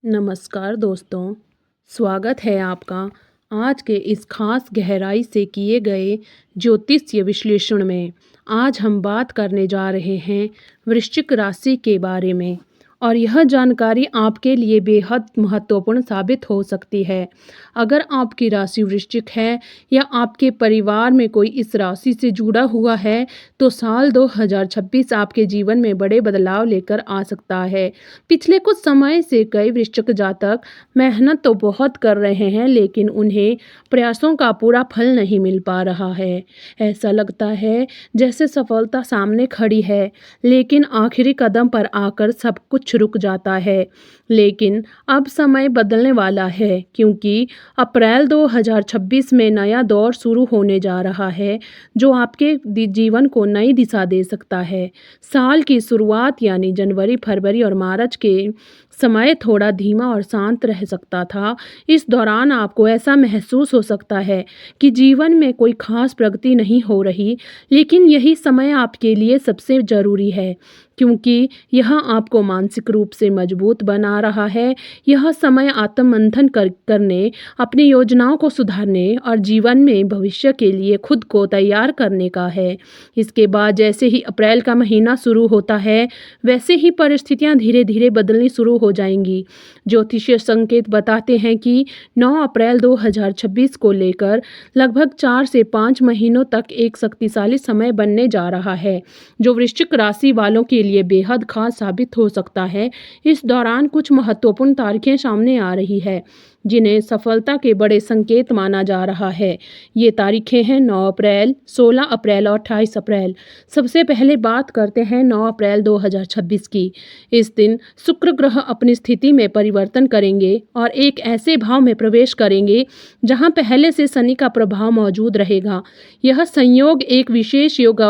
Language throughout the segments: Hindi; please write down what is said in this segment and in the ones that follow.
नमस्कार दोस्तों, स्वागत है आपका आज के इस खास गहराई से किए गए ज्योतिषीय विश्लेषण में। आज हम बात करने जा रहे हैं वृश्चिक राशि के बारे में और यह जानकारी आपके लिए बेहद महत्वपूर्ण साबित हो सकती है। अगर आपकी राशि वृश्चिक है या आपके परिवार में कोई इस राशि से जुड़ा हुआ है, तो साल 2026 आपके जीवन में बड़े बदलाव लेकर आ सकता है। पिछले कुछ समय से कई वृश्चिक जातक मेहनत तो बहुत कर रहे हैं, लेकिन उन्हें प्रयासों का पूरा फल नहीं मिल पा रहा है। ऐसा लगता है जैसे सफलता सामने खड़ी है, लेकिन आखिरी कदम पर आकर सब कुछ रुक जाता है। लेकिन अब समय बदलने वाला है, क्योंकि अप्रैल 2026 में नया दौर शुरू होने जा रहा है, जो आपके जीवन को नई दिशा दे सकता है। साल की शुरुआत यानी जनवरी, फरवरी और मार्च के समय थोड़ा धीमा और शांत रह सकता था। इस दौरान आपको ऐसा महसूस हो सकता है कि जीवन में कोई खास प्रगति नहीं हो रही, लेकिन यही समय आपके लिए सबसे ज़रूरी है, क्योंकि यह आपको मानसिक रूप से मजबूत बना रहा है। यह समय आत्ममंथन करने, अपनी योजनाओं को सुधारने और जीवन में भविष्य के लिए खुद को तैयार करने का है। इसके बाद जैसे ही अप्रैल का महीना शुरू होता है, वैसे ही परिस्थितियां धीरे धीरे बदलनी शुरू हो जाएंगी। ज्योतिषीय संकेत बताते हैं कि 9 अप्रैल 2026 को लेकर लगभग 4 से 5 महीनों तक एक शक्तिशाली समय बनने जा रहा है, जो वृश्चिक राशि वालों के लिए बेहद खास साबित हो सकता है। इस दौरान कुछ महत्वपूर्ण तारीखें सामने आ रही है, जिन्हें सफलता के बड़े संकेत माना जा रहा है। ये तारीखें हैं 9 अप्रैल, 16 अप्रैल और 28 अप्रैल। सबसे पहले बात करते हैं 9 अप्रैल 2026 की। इस दिन शुक्र ग्रह अपनी स्थिति में परिवर्तन करेंगे और एक ऐसे भाव में प्रवेश करेंगे जहां पहले से शनि का प्रभाव मौजूद रहेगा। यह संयोग एक विशेष योग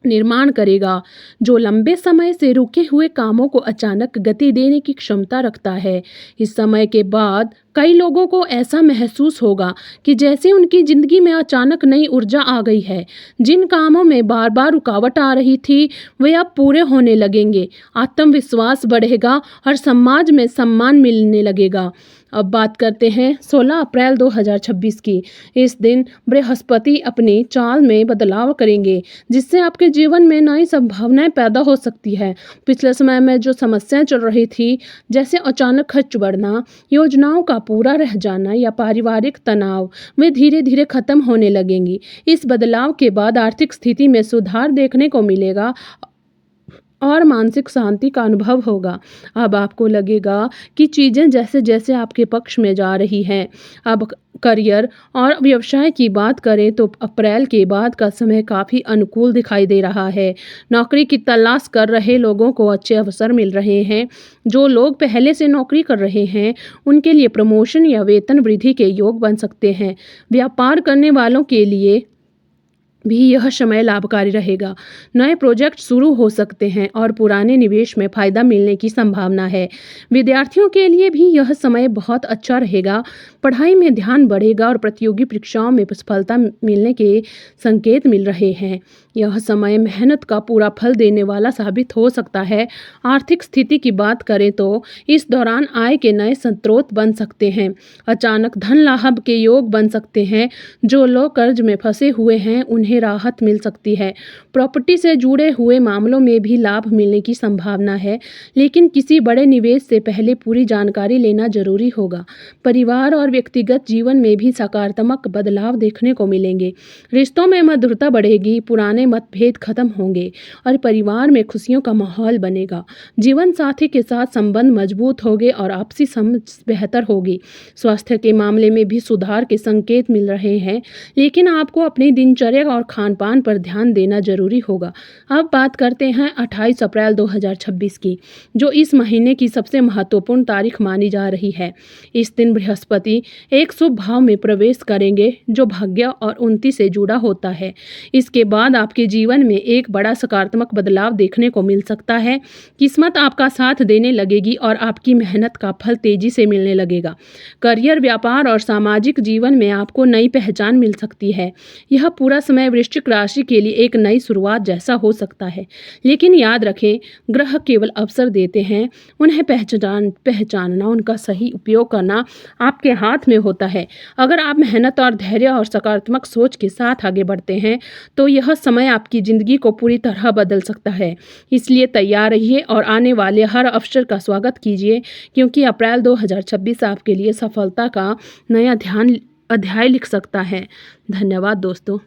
निर्माण करेगा, जो लंबे समय से रुके हुए कामों को अचानक गति देने की क्षमता रखता है। इस समय के बाद कई लोगों को ऐसा महसूस होगा कि जैसे उनकी जिंदगी में अचानक नई ऊर्जा आ गई है। जिन कामों में बार बार रुकावट आ रही थी, वे अब पूरे होने लगेंगे। आत्मविश्वास बढ़ेगा और समाज में सम्मान मिलने लगेगा। अब बात करते हैं 16 अप्रैल 2026 की। इस दिन बृहस्पति अपनी चाल में बदलाव करेंगे, जिससे आपके जीवन में नई संभावनाएं पैदा हो सकती है। पिछले समय में जो समस्याएं चल रही थी, जैसे अचानक खर्च बढ़ना, योजनाओं का पूरा रह जाना या पारिवारिक तनाव, वे धीरे धीरे खत्म होने लगेंगी। इस बदलाव के बाद आर्थिक स्थिति में सुधार देखने को मिलेगा और मानसिक शांति का अनुभव होगा। अब आपको लगेगा कि चीज़ें जैसे जैसे आपके पक्ष में जा रही हैं। अब करियर और व्यवसाय की बात करें तो अप्रैल के बाद का समय काफ़ी अनुकूल दिखाई दे रहा है। नौकरी की तलाश कर रहे लोगों को अच्छे अवसर मिल रहे हैं। जो लोग पहले से नौकरी कर रहे हैं, उनके लिए प्रमोशन या वेतन वृद्धि के योग बन सकते हैं। व्यापार करने वालों के लिए भी यह समय लाभकारी रहेगा। नए प्रोजेक्ट शुरू हो सकते हैं और पुराने निवेश में फायदा मिलने की संभावना है। विद्यार्थियों के लिए भी यह समय बहुत अच्छा रहेगा। पढ़ाई में ध्यान बढ़ेगा और प्रतियोगी परीक्षाओं में सफलता मिलने के संकेत मिल रहे हैं। यह समय मेहनत का पूरा फल देने वाला साबित हो सकता है। आर्थिक स्थिति की बात करें तो इस दौरान आय के नए स्रोत बन सकते हैं। अचानक धन लाभ के योग बन सकते हैं। जो लोग कर्ज में फंसे हुए हैं, उन्हें राहत मिल सकती है। प्रॉपर्टी से जुड़े हुए मामलों में भी लाभ मिलने की संभावना है, लेकिन किसी बड़े निवेश से पहले पूरी जानकारी लेना जरूरी होगा। परिवार और व्यक्तिगत जीवन में भी सकारात्मक बदलाव देखने को मिलेंगे। रिश्तों में मधुरता बढ़ेगी, पुराने मतभेद खत्म होंगे और परिवार में खुशियों का माहौल बनेगा। जीवन साथी के साथ संबंध मजबूत होंगे और आपसी समझ बेहतर होगी। स्वास्थ्य के मामले में भी सुधार के संकेत मिल रहे हैं, लेकिन आपको अपनी दिनचर्या और खान पान पर ध्यान देना जरूरी होगा। अब बात करते हैं 28 अप्रैल 2026 की, जो इस महीने की सबसे महत्वपूर्ण तारीख मानी जा रही है। इस दिन बृहस्पति एक शुभ भाव में प्रवेश करेंगे, जो भाग्य और उन्नति से जुड़ा होता है। इसके बाद आपके आपके जीवन में एक बड़ा सकारात्मक बदलाव देखने को मिल सकता है। किस्मत आपका साथ देने लगेगी और आपकी मेहनत का फल तेजी से मिलने लगेगा। करियर, व्यापार और सामाजिक जीवन में आपको नई पहचान मिल सकती है। यह पूरा समय वृश्चिक राशि के लिए एक नई शुरुआत जैसा हो सकता है। लेकिन याद रखें, ग्रह केवल अवसर देते हैं, उन्हें पहचानना, उनका सही उपयोग करना आपके हाथ में होता है। अगर आप मेहनत और धैर्य और सकारात्मक सोच के साथ आगे बढ़ते हैं तो यह समय आपकी ज़िंदगी को पूरी तरह बदल सकता है। इसलिए तैयार रहिए और आने वाले हर अवसर का स्वागत कीजिए, क्योंकि अप्रैल 2026 आपके लिए सफलता का नया अध्याय लिख सकता है। धन्यवाद दोस्तों।